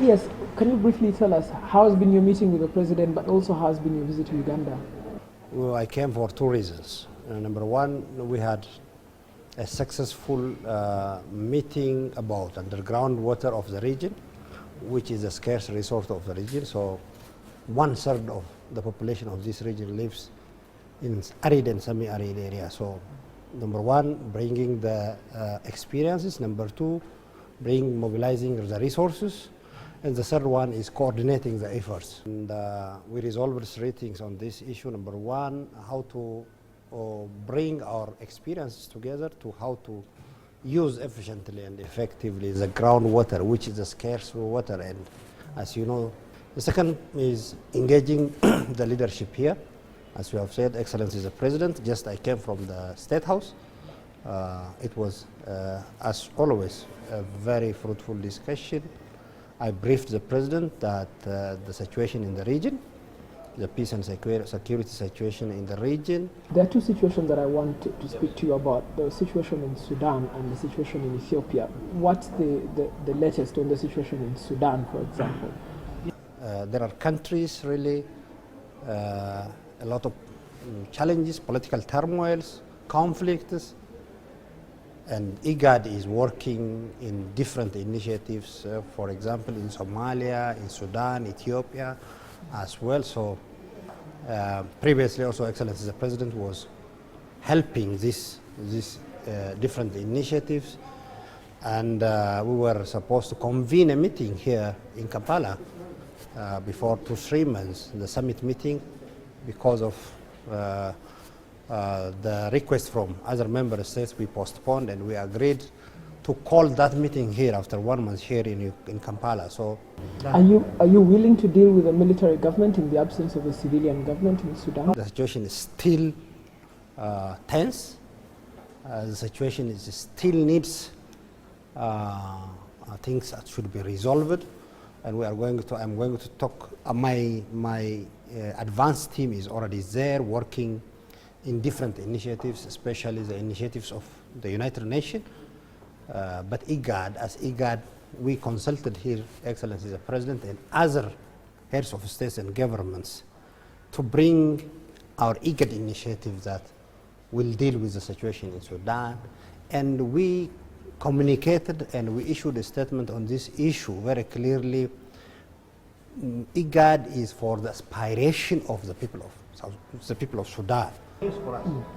Yes, can you briefly tell us how has been your meeting with the president, but also how has been your visit to Uganda? Well, I came for two reasons. Number one, we had a successful meeting about underground water of the region, which is a scarce resource of the region. So 1/3 of the population of this region lives in arid and semi-arid areas. So number one, bringing the experiences. Number two, mobilizing the resources. And the third one is coordinating the efforts. And we resolved three things on this issue. Number one, how to bring our experiences together to how to use efficiently and effectively the groundwater, which is a scarce water. And as you know, the second is engaging the leadership here. As we have said, Excellency the President, just I came from the State House. It was, as always, a very fruitful discussion. I briefed the President that the situation in the region, the peace and security situation in the region. There are two situations that I want to speak to you about, the situation in Sudan and the situation in Ethiopia. What's the latest on the situation in Sudan, for example? There are countries really, a lot of challenges, political turmoils, conflicts, and IGAD is working in different initiatives, for example, in Somalia, in Sudan, Ethiopia as well. So previously also Excellency the President was helping these different initiatives, and we were supposed to convene a meeting here in Kampala before 2-3 months, the summit meeting, because of the request from other member states. We postponed, and we agreed to call that meeting here after 1 month here in Kampala. So, are you willing to deal with a military government in the absence of a civilian government in Sudan? The situation is still tense. The situation still needs things that should be resolved, and we are going to. I'm going to talk. My advanced team is already there working in different initiatives, especially the initiatives of the United Nations. But IGAD, as IGAD, we consulted here, Excellency the President, and other heads of states and governments to bring our IGAD initiative that will deal with the situation in Sudan. And we communicated and we issued a statement on this issue very clearly. IGAD is for the aspiration of the people of Sudan.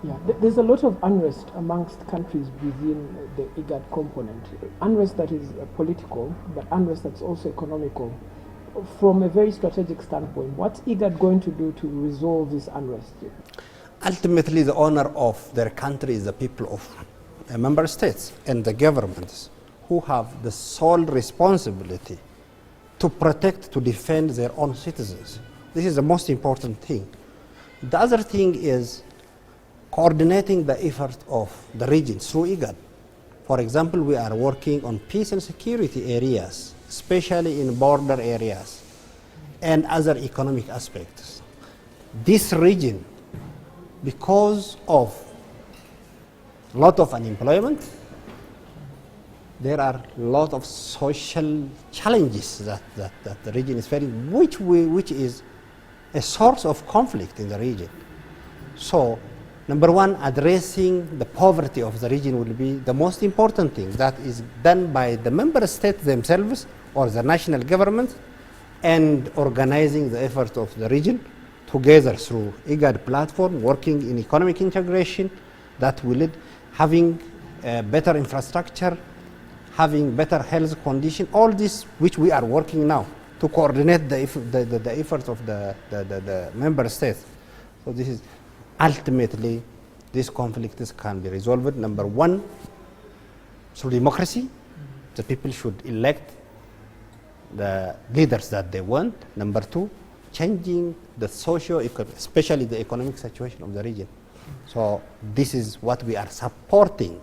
Yeah, there's a lot of unrest amongst countries within the IGAD component. Unrest that is political, but unrest that's also economical. From a very strategic standpoint, what's IGAD going to do to resolve this unrest? Ultimately, the owner of their country is the people of member states and the governments, who have the sole responsibility to protect, to defend their own citizens. This is the most important thing. The other thing is coordinating the effort of the region through IGAD. For example, we are working on peace and security areas, especially in border areas and other economic aspects. This region, because of a lot of unemployment, there are a lot of social challenges that the region is facing, which is a source of conflict in the region. So, number one, addressing the poverty of the region will be the most important thing that is done by the member states themselves or the national government, and organizing the effort of the region together through IGAD platform, working in economic integration that will lead having better infrastructure, having better health condition, all this which we are working now to coordinate the efforts of the member states. So this is ultimately, these conflicts can be resolved. Number one, through democracy. The people should elect the leaders that they want. Number two, changing the especially the economic situation of the region. So this is what we are supporting